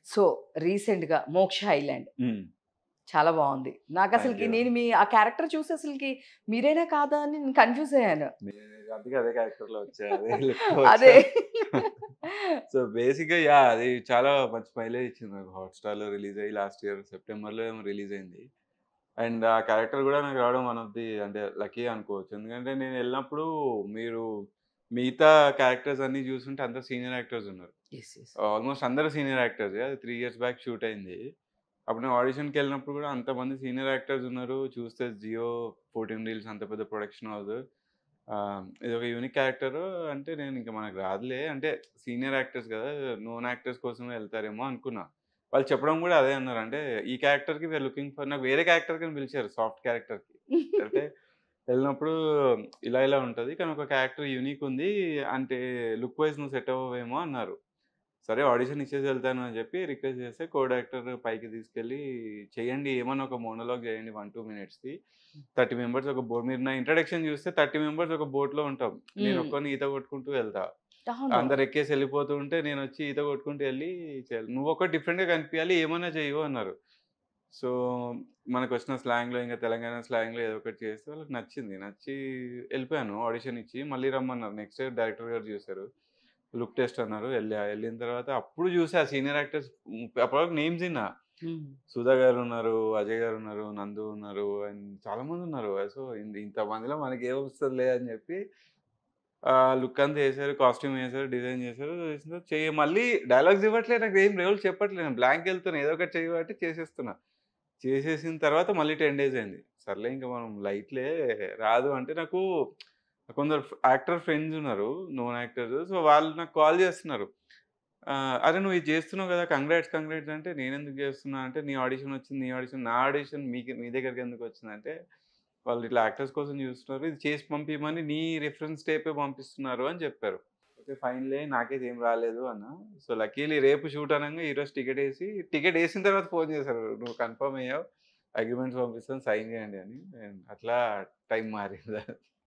So, రీసెంట్‌గా 'మోక్ష island' hmm. చాలా బావుంది. థాంక్ నాకసలకి యూ. నేను మీ ఆ క్యారెక్టర్ చూసి అసలకి మీరేనా కాదా అని నేను కన్‌ఫ్యూజ్ అయ్యాను. నేను అందుకే అదే క్యారెక్టర్‌లో వచ్చా. అదే లుక్‌తో వచ్చా. అదే. సో, బేసిక్‌గా యాహ్! అది చాలా మంచి మైలేజ్ ఇచ్చింది నాకు. హాట్‌స్టార్‌లో రిలీజ్ అయ్యి లాస్ట్ ఇయర్ సెప్టెంబర్‌లో ఏమో రిలీజ్ అయింది. అండ్ ఆ క్యారెక్టర్ గూడా నాకు రావడం వన్ ఆఫ్ ది అంటే లక్కీ అనుకోవచ్చు. ఎందుకంటే నేనెళ్ళినప్పుడు మీరు మిగతా క్యారెక్టర్స్ అన్నీ చూసుంటే అందరూ సీనియర్ యాక్టర్స్ ఉన్నారు. యెస్. యెస్. ఆల్‌మోస్ట్ అందరూ సీనియర్ యాక్టర్సే. అది 3 ఇయర్స్ బ్యాక్ షూట్ అయింది. అప్పుడు నేను ఆడిషన్‌కెళ్ళినప్పుడు గూడా అంతమంది సీనియర్ యాక్టర్స్ ఉన్నారు. చూస్తే 'జియో 14 రీల్స్' అంత పెద్ద ప్రొడక్షన్ హౌస్. ఇదొక యూనిక్ క్యారెక్టరు అంటే నేనింక మనకు రాదులే అంటే సీనియర్ యాక్టర్స్ గదా! నోన్ యాక్టర్స్ కోసమే ఎళ్తారేమో అనుకున్నా. వాళ్ళు చెప్పడం గూడా అదే అన్నారు. అంటే ఈ క్యారెక్టర్‌కి వీఆర్ లుకింగ్ ఫర్ నాకు వేరే క్యారెక్టర్ కింద పిలిచారు సాఫ్ట్ క్యారెక్టర్‌కి. అంటే ఎళ్ళినప్పుడు ఇలా ఉంటది. కానీ ఒక క్యారెక్టర్ యూనిక్ ఉంది. అంటే లుక్ వైస్ నువ్వు సెట్ అవ్వవేమో అన్నారు. సరే ఆడిషన్ ఇచ్చేసి వెళ్తాను అని చెప్పి రిక్వెస్ట్ చేస్తే కో డైరెక్టర్ పైకి తీసుకెళ్ళి చేయండి ఏమన్నా ఒక మోనోలాగ్ చేయండి 1, 2 మినిట్స్‌ది. 30 మెంబర్స్ ఒక బోట్ మీరు నా ఇంట్రడక్షన్ చూస్తే 30 మెంబర్స్ ఒక బోట్‌లో ఉంటాం. హ్మ్. నేనొక్కడిని ఈత కొట్టుకుంటూ వెళ్తా. అవును. అందరూ ఎక్కేసి ఎళ్ళిపోతూ ఉంటే నేనొచ్చి ఈత కొట్టుకుంటూ ఎళ్లి చేయాలి. "నువ్వొకటి డిఫరెంట్‌గా కనిపియాలి ఏమన్నా చెయ్యు" అన్నారు. సో, మనకొచ్చిన స్లాంగ్‌లో ఇంక తెలంగాణ స్లాంగ్‌లో ఏదో ఒకటి చేస్తే వాళ్ళకి నచ్చింది. నచ్చి ఎళ్ళిపోయాను ఆడిషన్ ఇచ్చి. మళ్ళీ రమ్మన్నారు. నెక్స్ట్ డే డైరెక్టర్ గారు చూసారు. లుక్ టెస్ట్ అన్నారు. ఎళ్ళిన తర్వాత అప్పుడు చూసా సీనియర్ యాక్టర్స్ అప్పటివరకు నేమ్స్ ఇన్నా. హ్మ్. సుధా గారున్నారు, అజయ్ గారున్నారు, నందు ఉన్నారు అండ్ చాలా మందున్నారు. సో, ఇంతమందిలో మనకేమొస్తదిలే అని చెప్పి లుక్ అంతా ఏసారు. కాస్ట్యూమ్ ఏసారు, డిజైన్ చేసారు. చేసిన తర్వాత మళ్ళీ డైలాగ్స్ ఇవ్వట్లే నాకేం రోల్ చెప్పట్లే. నేను బ్లాంక్ ఎళ్తున్నా. ఏదో ఒకటి చెయ్యి చేసేస్తున్నా. చేసేసిన తర్వాత మళ్ళీ 10 డేస్ అయింది. సర్లే ఇంక మనం లైట్‌లే రాదు అంటే నాకు కొందరు యాక్టర్ ఫ్రెండ్స్ ఉన్నారు. Known actors. సో, వాళ్ళు నాకు కాల్ చేస్తున్నారు. "అరే! నువ్వు ఇది చేస్తున్నావు కదా! కంగ్రాట్స్ అంటే నేనెందుకు చేస్తున్నా అంటే, నీ ఆడిషన్ వచ్చింది. నీ ఆడిషన్ నా ఆడిషన్ మీ దగ్గరికెందుకొచ్చిందంటే, వాళ్ళు ఇట్లా యాక్టర్స్ కోసం చూస్తున్నారు. ఇది చేసి పంపియమని నీ రిఫరెన్స్ టేపే పంపిస్తున్నారు అని చెప్పారు. ఓకే. ఫైన్‌లే నాకైతే ఏం రాలేదు అన్నా. సో, లక్కీలీ రేపు షూట్ అనంగా ఈరోజు టికెటేసిన తర్వాత ఫోను చేశారు. "నువ్వు కన్ఫర్మ్ అయ్యావు. అగ్రీమెంట్స్ పంపిస్తాను సైన్ చేయండి" అని. అట్లా టైం మారింది.